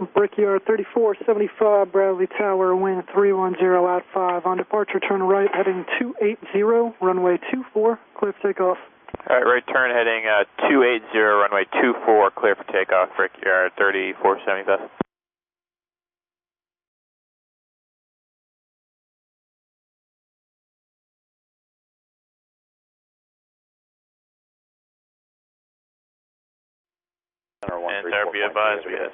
Brickyard 3475, Bradley Tower, wind 310 at 5. On departure, turn right, heading 280, runway 24, clear for takeoff. Alright, right turn heading 280, runway 24, clear for takeoff, Brickyard 3475. And sir, be advised, we had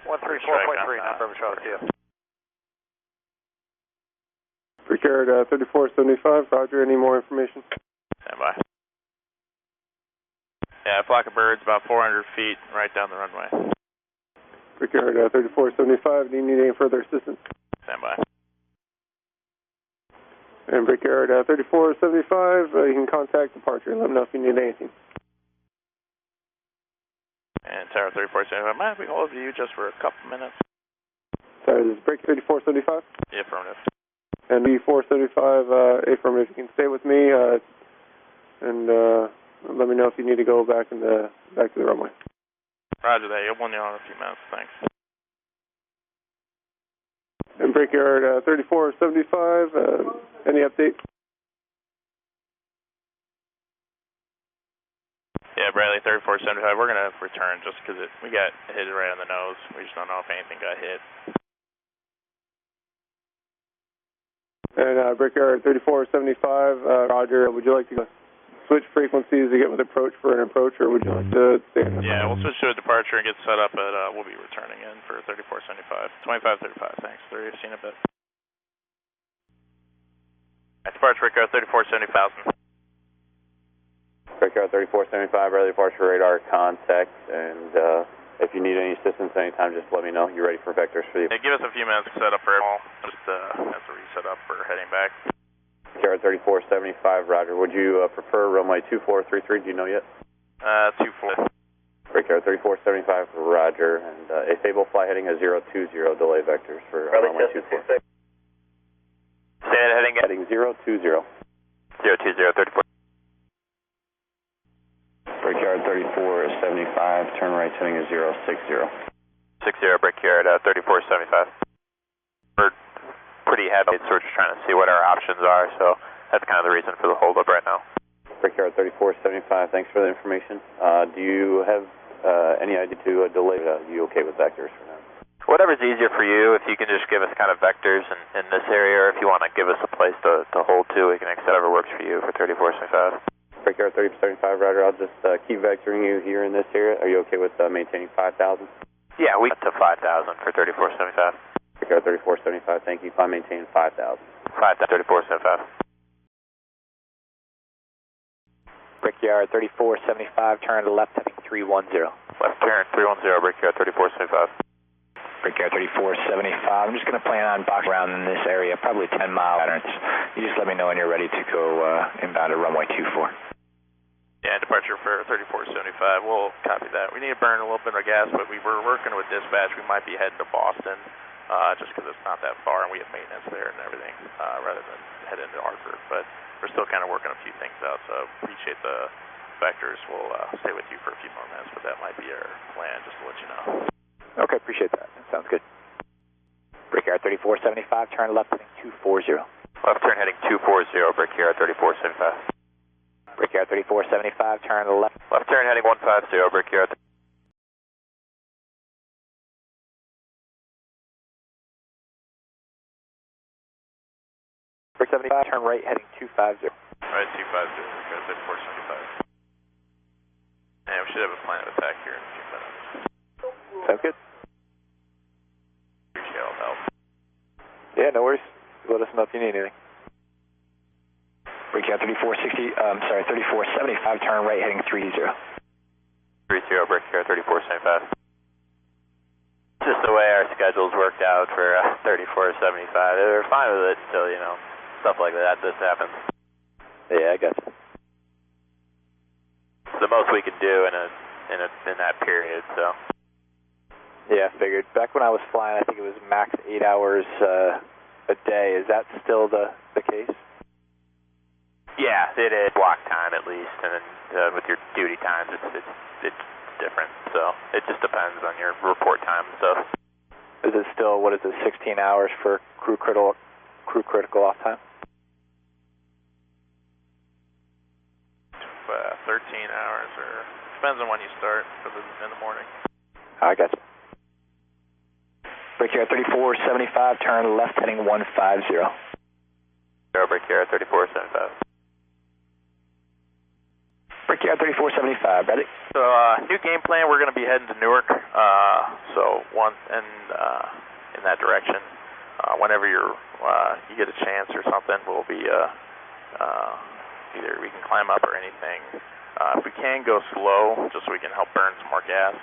134.3, non-verbal shuttle to you. Brickyard 3475, roger, any more information? Stand by. Yeah, a flock of birds about 400 feet right down the runway. Brickyard 3475, do you need any further assistance? Stand by. And Brickyard 3475, you can contact departure, let them know if you need anything. And Tower 3475, mind if we hold you just for a couple minutes? Sorry, this is Brickyard 3475? Yeah, affirmative. And B475, affirmative, you can stay with me, and let me know if you need to go back to the runway. Roger that, you'll want you on in a few minutes, thanks. And Brickyard 3475, any update? Yeah, Bradley 3475, we're going to return just because we got hit right on the nose. We just don't know if anything got hit. And Brickyard 3475, roger, would you like to switch frequencies to get with approach for an approach, or would you like to stay in? Yeah, we'll switch to a departure and get set up, but we'll be returning in for 3475. 2535, thanks. 30, seen a bit. Departure Brickyard 3470,000. Brickyard 3475, ready departure radar contact, and if you need any assistance anytime, just let me know. You're ready for vectors for you. Hey, give us a few minutes to set up for all. Just have to reset up for heading back. Brickyard 3475, roger. Would you prefer runway 2433? Do you know yet? 24. Brickyard 3475, roger. And a stable flight heading is 020, delay vectors for runway 24. Say that heading again. Heading 020. 020, 34. Brickyard 3475, turn right heading is 060. 60, Brickyard 3475. We're pretty heavy, so we're just trying to see what our options are, so that's kind of the reason for the holdup right now. Brickyard 3475, thanks for the information. Do you have any idea to delay? Are you okay with vectors for now? Whatever's easier for you, if you can just give us kind of vectors in this area, or if you want to give us a place to hold to, we can make whatever works for you for 3475. Brickyard 3075, roger. I'll just keep vectoring you here in this area. Are you okay with maintaining 5,000? Yeah, we to 5,000 for 3475. Brickyard 3475, thank you. If I maintain 5,000. 5,000, 3475. Brickyard 3475, turn to left heading 310. Left turn 310, Brickyard 3475. Brickyard 3475, I'm just going to plan on boxing around in this area, probably 10-mile patterns. You just let me know when you're ready to go inbound to runway 24. Yeah, departure for 3475, we'll copy that. We need to burn a little bit of gas, but we were working with dispatch. We might be heading to Boston, just because it's not that far and we have maintenance there and everything, rather than head into Hartford. But we're still kind of working a few things out, so appreciate the vectors. We'll stay with you for a few more minutes, but that might be our plan, just to let you know. Okay, appreciate that. That sounds good. Brickyard 3475, turn left heading 240. Left turn heading 240, Brickyard 3475. Brickyard 3475, turn to the left. Left turn heading 150, Brickyard. Brick 75, turn right heading 250. Right, 250, Brickyard 3475. And we should have a plan of attack here in a few minutes. Sounds good. Appreciate all the help. Yeah, no worries. Let us know if you need anything. Brickyard 3475, turn right heading 30. 30, Brickyard 3475. Just the way our schedules worked out for 3475. They were fine with it until, you know, stuff like that just happens. Yeah, I got you. It's the most we can do in that period, so. Yeah, I figured. Back when I was flying, I think it was max 8 hours a day. Is that still the case? Yeah, it is block time at least, and then with your duty times, it's different. So it just depends on your report time and stuff. Is it still, what is it, 16 hours for crew critical off time? 13 hours, or depends on when you start, because it's in the morning. I got you. Brickyard 3475, turn left heading 150. Brickyard 3475. Brickyard 3475, ready? So, new game plan, we're going to be heading to Newark, so in that direction. Whenever you get a chance or something, we'll be, either we can climb up or anything. If we can go slow, just so we can help burn some more gas,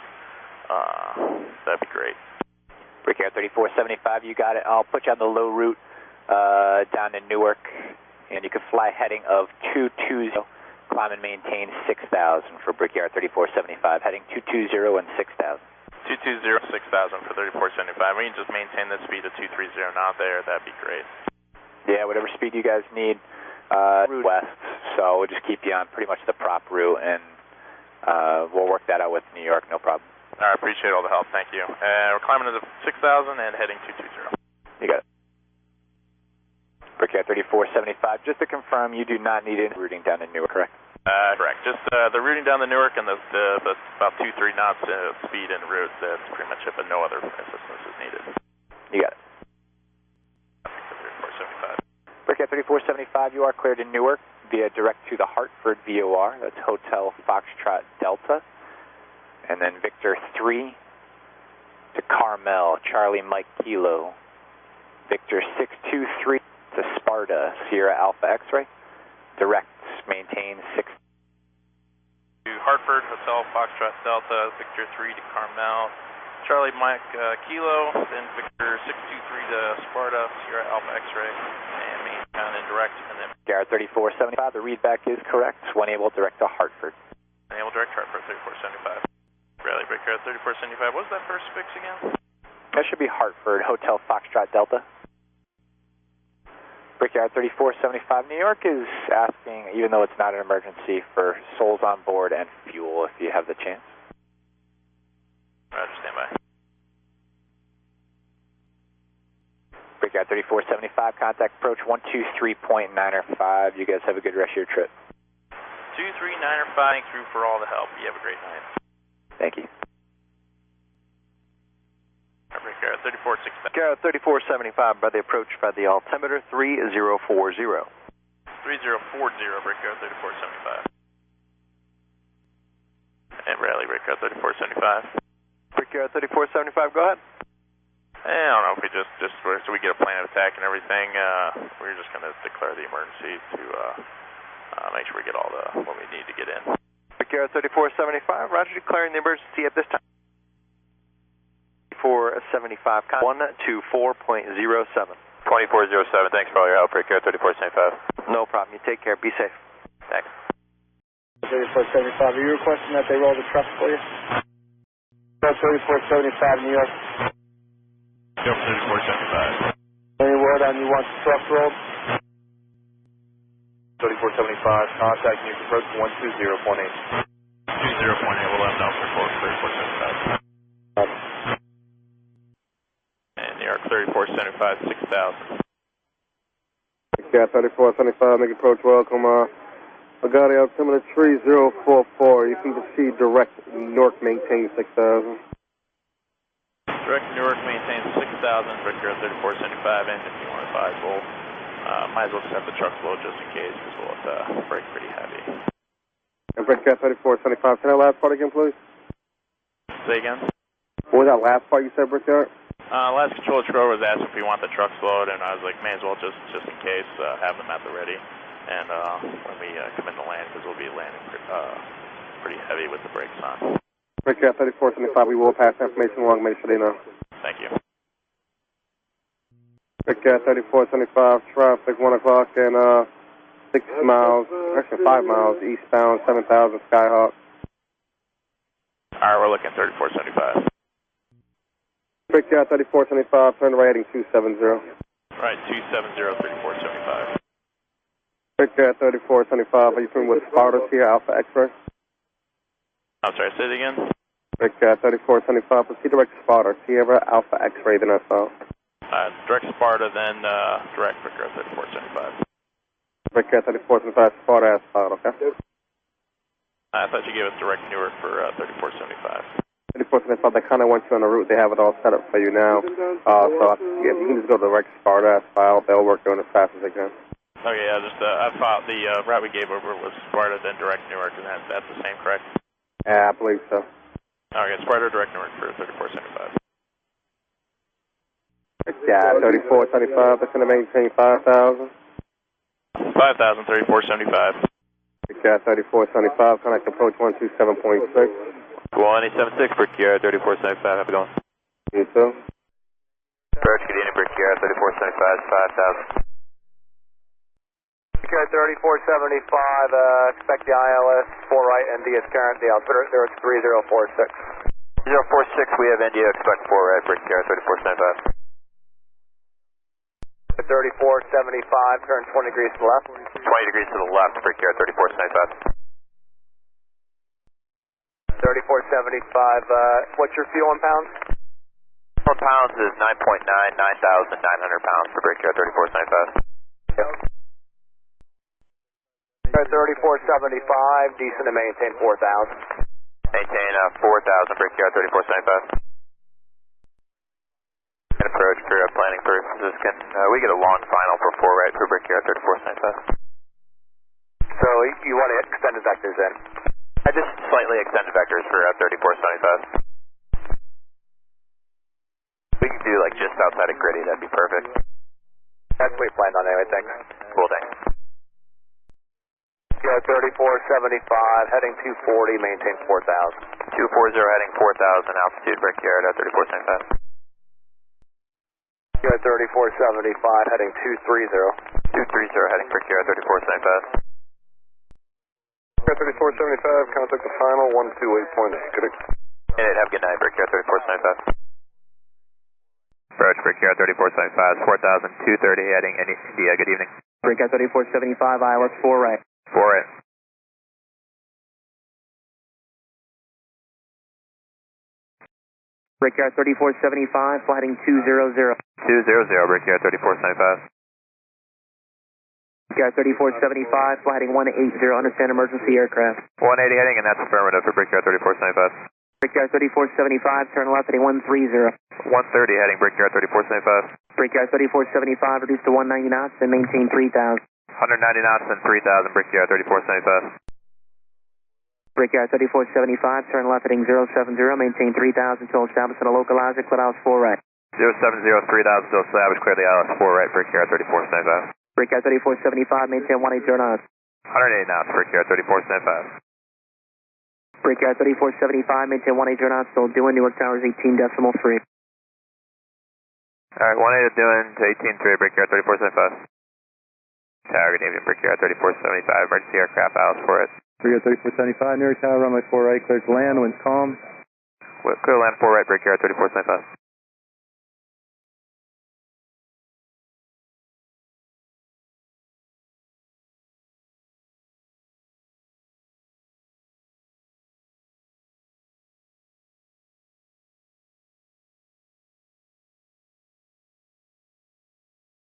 that'd be great. Brickyard 3475, you got it. I'll put you on the low route down to Newark, and you can fly heading of 220. Climb and maintain 6,000 for Brickyard 3475, heading 220 and 6,000. 220, 6,000 for 3475. We can just maintain the speed of 230 out there. That'd be great. Yeah, whatever speed you guys need. Route west, so we'll just keep you on pretty much the prop route, and we'll work that out with New York, no problem. I appreciate all the help. Thank you. We're climbing to the 6,000 and heading 220. You got it. Brickyard 3475, just to confirm, you do not need any routing down to Newark, correct? Correct. Just the routing down to Newark and the about 2-3 knots speed en route. That's pretty much it, but no other assistance is needed. You got it. 3475. Brickyard 3475, you are cleared in Newark via direct to the Hartford VOR. That's Hotel Foxtrot Delta. And then Victor 3 to Carmel, Charlie Mike Kilo. Victor 623 to Sparta, Sierra Alpha X-Ray. Direct, maintain 6. To Hartford, Hotel Foxtrot Delta, Victor 3 to Carmel, Charlie Mike Kilo, then Victor 623 to Sparta, Sierra Alpha X-Ray, and maintain indirect, and then Garrett 3475, the readback is correct. When able, direct to Hartford. Enable direct Hartford 3475. Rally Brickyard 3475. What was that first fix again? That should be Hartford, Hotel Foxtrot Delta. Brickyard 3475, New York is asking, even though it's not an emergency, for souls on board and fuel if you have the chance. Roger, stand by. Brickyard 3475, contact approach 123.905. You guys have a good rest of your trip. 239 or 5, thanks for all the help. You have a great night. Thank you. Brickyard 3465. Garrett 3475 by the approach by the altimeter 3040. 3040, Brickyard 3475. And rally Brickyard 3475. Brickyard 3475, go ahead. I don't know if we just so we get a plan of attack and everything, we're just going to declare the emergency to make sure we get all the what we need to get in. Brickyard 3475, roger, declaring the emergency at this time. 475, 124.07. 2407, thanks for all your help, Brickyard 3475. No problem, you take care, be safe. Thanks. 3475, are you requesting that they roll the trucks for you? 3475, New York. Go for 3475. Any word on you want the trucks rolled? 3475, contact New York approach 120.8. 20.8, we'll let them know for 3475. And New York 3475, 6,000. Yeah, 3475, make approach welcome. I got it altimeter 3044. You can proceed direct Newark, maintain 6,000. Direct Newark maintains 6,000, Brickyard 3475, and if you want to advise, we'll might as well just have the trucks load just in case, because we'll have to brake pretty heavy. And Brickyard 3475, say that last part again, please? Say again? What was that last part you said, Brickyard? Last control controller was asking if we want the trucks load, and I was like, may as well just in case, have them at the ready. And when we come in to land, because we'll be landing pretty heavy with the brakes on. Brickyard 3475, we will pass information along, make sure they know. Thank you. Brickyard 3475, traffic 1 o'clock and 6 miles, actually 5 miles eastbound, 7,000 Skyhawk. Alright, we're looking at 3475. Brickyard 3475, turn right heading 270. Right, 270, 3475. Brickyard 3475, are you from with Sparta here, Alpha X-Ray? I'm sorry, say it again? Brickyard 3475, proceed direct Sparta, Sierra Alpha X-ray, then SO. Direct Sparta, then direct Brickyard 3475. Brickyard 3475, Sparta asphalt, okay? I thought you gave us direct Newark for 3475. 3475, they kind of want you on the route. They have it all set up for you now. So yeah, you can just go to direct Sparta asphalt. They'll work doing it as fast as they can. Okay, yeah, just I thought the route we gave over was Sparta, then direct Newark, and that's the same, correct? Yeah, I believe so. Okay, Sparta, direct Newark for 3475. Yeah, 3475, that's going to maintain 5,000. 5,000, 3475. Brickyard 3475, connect approach 127.6. 176, Brickyard 3475, have a going. You too. Approach, good evening, Brickyard 3475, 5,000. Brickyard 3475, expect the ILS 4 right, ND is current, the altimeter there is 3046. 046, we have India, expect 4 right, Brickyard 3475. 3475, turn 20 degrees to the left. 20 degrees to the left, Brickyard 3475. 3475, what's your fuel in pounds? 4 pounds is 9.9, 9,900 pounds for Brickyard 3475. Yep. 3475, decent to maintain 4,000. Maintain 4,000, Brickyard 3475. And approach for planning purposes. Can we get a long final for 4 right for Brickyard 3475? So you want to extend the vectors in? Just slightly extended vectors for 3475. We can do like just outside of Gritty, that'd be perfect. That's what we planned on anyway, thanks. Cool, thanks. Yeah, 3475, heading 240, maintain 4,000. 240 heading 4,000, altitude Brickyard 3475. Yeah, 3475, heading 230. 230 heading Brickyard 3475. 3475, contact the final 128.8. Good. And have a good night, Brickyard 3475. Approach Brickyard 3475, 4,000, 230 heading India. Good evening. Brickyard 3475, ILS 4 right. 4 right. Brickyard 3475, flighting 200. 200, Brickyard 3475. Brickyard 3475, flighting 180, understand emergency aircraft. 180 heading, and that's affirmative for Brickyard 3475. Brickyard 3475, turn left heading 130. 130 heading Brickyard 3475. Brickyard 3475, reduce to 190 knots and maintain 3,000. 190 knots and 3,000, Brickyard 3475. Brickyard 3475, turn left heading 070, maintain 3,000 till established at a localizer, clear ILS 4 right. 070, 3,000 till established, clear the ILS 4 right, Brickyard 3475. Brickyard 3475, maintain 180 knots. 180 knots, Brickyard 3475. Brickyard 3475, maintain 180 knots, still doing Newark Towers 18.3. Alright, 180 doing to 18.3, Brickyard 3475. Tower, good evening, Brickyard 3475, emergency aircraft, ILS 4 right. Brickyard 3475, Newark Tower, runway 4 right, clear to land, winds calm. Clear land 4 right, Brickyard 3475.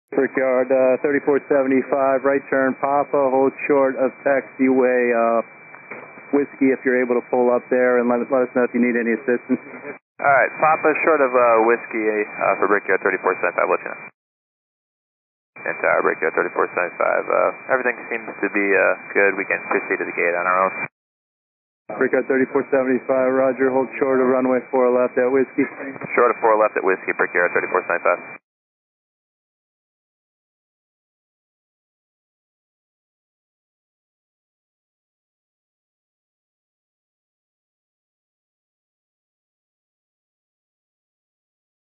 Brickyard 3475, right turn, Papa, hold short of taxiway Whiskey if you're able to pull up there and let us know if you need any assistance. Alright, Papa, short of Whiskey for Brickyard 3475, let you know. And Tower, Brickyard 3475, everything seems to be good. We can proceed to the gate on our own. Brickyard 3475, roger, hold short of runway 4 left at Whiskey. Short of 4 left at Whiskey, Brickyard 3475.